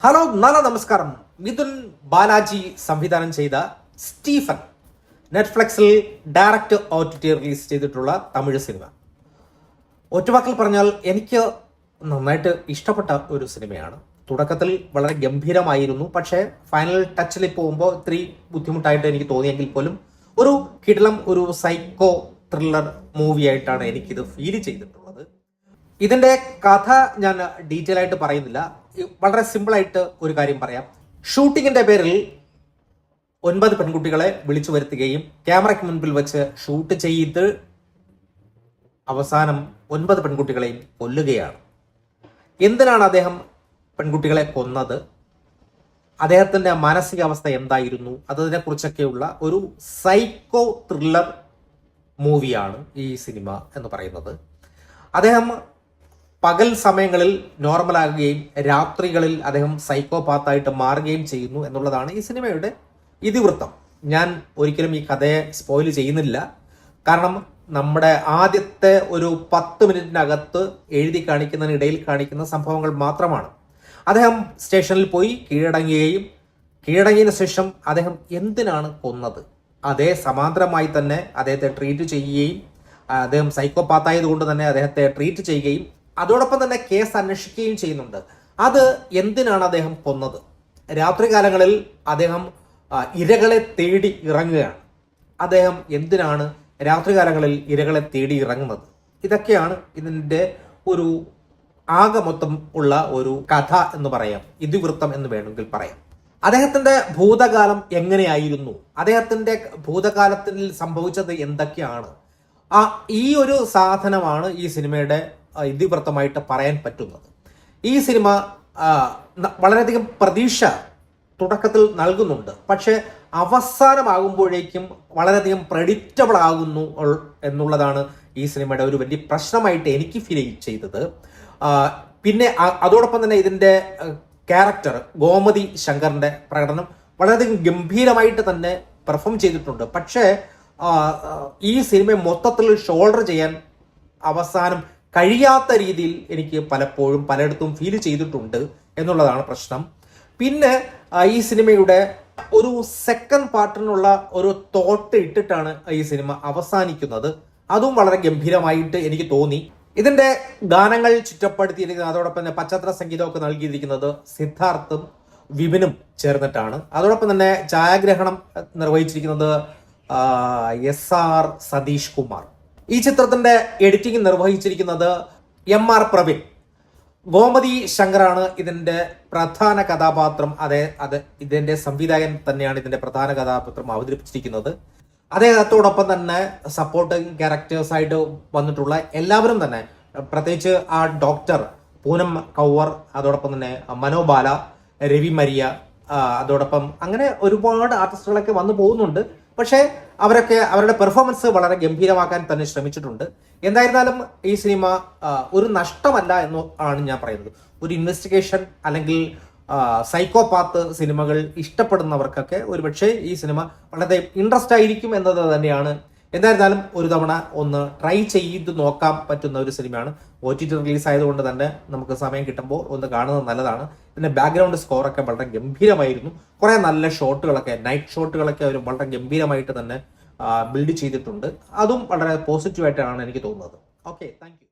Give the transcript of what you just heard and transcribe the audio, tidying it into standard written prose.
Hello നല്ല നമസ്കാരം. മിഥുൻ ബാലാജി സംവിധാനം ചെയ്ത സ്റ്റീഫൻ നെറ്റ്ഫ്ലിക്സിൽ ഡയറക്റ്റ് OTT റിലീസ് ചെയ്തിട്ടുള്ള തമിഴ് സിനിമ. ഒറ്റവാക്കിൽ പറഞ്ഞാൽ എനിക്ക് നന്നായിട്ട് ഇഷ്ടപ്പെട്ട ഒരു സിനിമയാണ്. തുടക്കത്തിൽ വളരെ ഗംഭീരമായിരുന്നു, പക്ഷേ ഫൈനൽ ടച്ചിൽ പോകുമ്പോൾ ഇത്തിരി ബുദ്ധിമുട്ടായിട്ട് എനിക്ക് തോന്നിയെങ്കിൽ പോലും ഒരു കിടിലം ഒരു സൈക്കോ ത്രില്ലർ മൂവിയായിട്ടാണ് എനിക്കിത് ഫീൽ ചെയ്തിട്ടുള്ളത്. ഇതിന്റെ കഥ ഞാൻ ഡീറ്റെയിൽ ആയിട്ട് പറയുന്നില്ല, വളരെ സിമ്പിളായിട്ട് ഒരു കാര്യം പറയാം. ഷൂട്ടിങ്ങിന്റെ പേരിൽ 9 പെൺകുട്ടികളെ വിളിച്ചു വരുത്തുകയും ക്യാമറയ്ക്ക് മുൻപിൽ വെച്ച് ഷൂട്ട് ചെയ്ത് അവസാനം 9 പെൺകുട്ടികളെയും കൊല്ലുകയാണ്. എന്തിനാണ് അദ്ദേഹം പെൺകുട്ടികളെ കൊന്നത്, അദ്ദേഹത്തിന്റെ മാനസികാവസ്ഥ എന്തായിരുന്നു, അതിനെക്കുറിച്ചൊക്കെയുള്ള ഒരു സൈക്കോ ത്രില്ലർ മൂവിയാണ് ഈ സിനിമ എന്ന് പറയുന്നത്. അദ്ദേഹം പകൽ സമയങ്ങളിൽ നോർമലാകുകയും രാത്രികളിൽ അദ്ദേഹം സൈക്കോപാത്തായിട്ട് മാറുകയും ചെയ്യുന്നു എന്നുള്ളതാണ് ഈ സിനിമയുടെ ഇതിവൃത്തം. ഞാൻ ഒരിക്കലും ഈ കഥയെ സ്പോയിൽ ചെയ്യുന്നില്ല, കാരണം നമ്മുടെ ആദ്യത്തെ ഒരു 10 മിനിറ്റിനകത്ത് എഴുതി കാണിക്കുന്നതിനിടയിൽ കാണിക്കുന്ന സംഭവങ്ങൾ മാത്രമാണ്. അദ്ദേഹം സ്റ്റേഷനിൽ പോയി കീഴടങ്ങിയതിനു ശേഷം അദ്ദേഹം എന്തിനാണ് കൊന്നത്, അതേ സമാന്തരമായി തന്നെ അദ്ദേഹത്തെ ട്രീറ്റ് ചെയ്യുകയും അദ്ദേഹം സൈക്കോപാത്തായതുകൊണ്ട് തന്നെ അദ്ദേഹത്തെ ട്രീറ്റ് ചെയ്യുകയും അതോടൊപ്പം തന്നെ കേസ് അന്വേഷിക്കുകയും ചെയ്യുന്നുണ്ട്. അത് എന്തിനാണ് അദ്ദേഹം കൊന്നത്, രാത്രികാലങ്ങളിൽ അദ്ദേഹം ഇരകളെ തേടി ഇറങ്ങുകയാണ്. അദ്ദേഹം എന്തിനാണ് രാത്രികാലങ്ങളിൽ ഇരകളെ തേടി ഇറങ്ങുന്നത്, ഇതൊക്കെയാണ് ഇതിൻ്റെ ഒരു ആകെ മൊത്തം ഉള്ള ഒരു കഥ എന്ന് പറയാം, ഇതിവൃത്തം എന്ന് വേണമെങ്കിൽ പറയാം. അദ്ദേഹത്തിന്റെ ഭൂതകാലം എങ്ങനെയായിരുന്നു, അദ്ദേഹത്തിന്റെ ഭൂതകാലത്തിൽ സംഭവിച്ചത് എന്തൊക്കെയാണ്, ഈ ഒരു സാധനമാണ് ഈ സിനിമയുടെ ഇതിവൃത്തമായിട്ട് പറയാൻ പറ്റുന്നത്. ഈ സിനിമ വളരെയധികം പ്രതീക്ഷ തുടക്കത്തിൽ നൽകുന്നുണ്ട്, പക്ഷെ അവസാനമാകുമ്പോഴേക്കും വളരെയധികം പ്രെഡിക്റ്റബിൾ ആകുന്നു എന്നുള്ളതാണ് ഈ സിനിമയുടെ ഒരു വലിയ പ്രശ്നമായിട്ട് എനിക്ക് ഫീൽ ചെയ്തത്. പിന്നെ അതോടൊപ്പം തന്നെ ഇതിൻ്റെ ക്യാരക്ടർ ഗോമതി ശങ്കറിന്റെ പ്രകടനം വളരെയധികം ഗംഭീരമായിട്ട് തന്നെ പെർഫോം ചെയ്തിട്ടുണ്ട്. പക്ഷേ ഈ സിനിമ മൊത്തത്തിൽ ഷോൾഡർ ചെയ്യാൻ അവസാനം കഴിയാത്ത രീതിയിൽ എനിക്ക് പലപ്പോഴും പലയിടത്തും ഫീൽ ചെയ്തിട്ടുണ്ട് എന്നുള്ളതാണ് പ്രശ്നം. പിന്നെ ഈ സിനിമയുടെ ഒരു സെക്കൻഡ് പാർട്ടിനുള്ള ഒരു തോട്ട് ഇട്ടിട്ടാണ് ഈ സിനിമ അവസാനിക്കുന്നത്. അതും വളരെ ഗംഭീരമായിട്ട് എനിക്ക് തോന്നി. ഇതിന്റെ ഗാനങ്ങൾ ചിട്ടപ്പെടുത്തിയിരിക്കുന്നത്, അതോടൊപ്പം തന്നെ പശ്ചാത്തല സംഗീതമൊക്കെ നൽകിയിരിക്കുന്നത് സിദ്ധാർത്ഥും വിപിനും ചേർന്നിട്ടാണ്. അതോടൊപ്പം തന്നെ ഛായാഗ്രഹണം നിർവഹിച്ചിരിക്കുന്നത് SR സതീഷ് കുമാർ. ഈ ചിത്രത്തിന്റെ എഡിറ്റിംഗ് നിർവഹിച്ചിരിക്കുന്നത് MR പ്രവീൺ. ഗോമതി ശങ്കറാണ് ഇതിന്റെ പ്രധാന കഥാപാത്രം. ഇതിന്റെ സംവിധായകൻ തന്നെയാണ് ഇതിന്റെ പ്രധാന കഥാപാത്രം അവതരിപ്പിച്ചിരിക്കുന്നത്. അദ്ദേഹത്തോടൊപ്പം തന്നെ സപ്പോർട്ടിംഗ് ക്യാരക്ടേഴ്സായിട്ട് വന്നിട്ടുള്ള എല്ലാവരും തന്നെ, പ്രത്യേകിച്ച് ആ ഡോക്ടർ പൂനം കൗവർ, അതോടൊപ്പം തന്നെ മനോബാല, രവി മരിയ, അതോടൊപ്പം അങ്ങനെ ഒരുപാട് ആർട്ടിസ്റ്റുകളൊക്കെ വന്നു പോകുന്നുണ്ട്. പക്ഷേ അവരൊക്കെ അവരുടെ പെർഫോമൻസ് വളരെ ഗംഭീരമാക്കാൻ തന്നെ ശ്രമിച്ചിട്ടുണ്ട്. എന്തായിരുന്നാലും ഈ സിനിമ ഒരു നഷ്ടമല്ല എന്ന് ആണ് ഞാൻ പറയുന്നത്. ഒരു ഇൻവെസ്റ്റിഗേഷൻ അല്ലെങ്കിൽ സൈക്കോപാത്ത് സിനിമകൾ ഇഷ്ടപ്പെടുന്നവർക്കൊക്കെ ഒരുപക്ഷെ ഈ സിനിമ വളരെ ഇൻട്രസ്റ്റ് ആയിരിക്കും എന്നത് തന്നെയാണ്. എന്തായിരുന്നാലും ഒരു തവണ ഒന്ന് ട്രൈ ചെയ്ത് നോക്കാൻ പറ്റുന്ന ഒരു സിനിമയാണ്. OTT റിലീസ് ആയതുകൊണ്ട് തന്നെ നമുക്ക് സമയം കിട്ടുമ്പോൾ ഒന്ന് കാണുന്നത് നല്ലതാണ്. പിന്നെ ബാക്ക്ഗ്രൗണ്ട് സ്കോറൊക്കെ വളരെ ഗംഭീരമായിരുന്നു. കുറെ നല്ല ഷോട്ടുകളൊക്കെ, നൈറ്റ് ഷോട്ടുകളൊക്കെ അവർ വളരെ ഗംഭീരമായിട്ട് തന്നെ ബിൽഡ് ചെയ്തിട്ടുണ്ട്. അതും വളരെ പോസിറ്റീവായിട്ടാണ് എനിക്ക് തോന്നുന്നത്. Okay, thank you.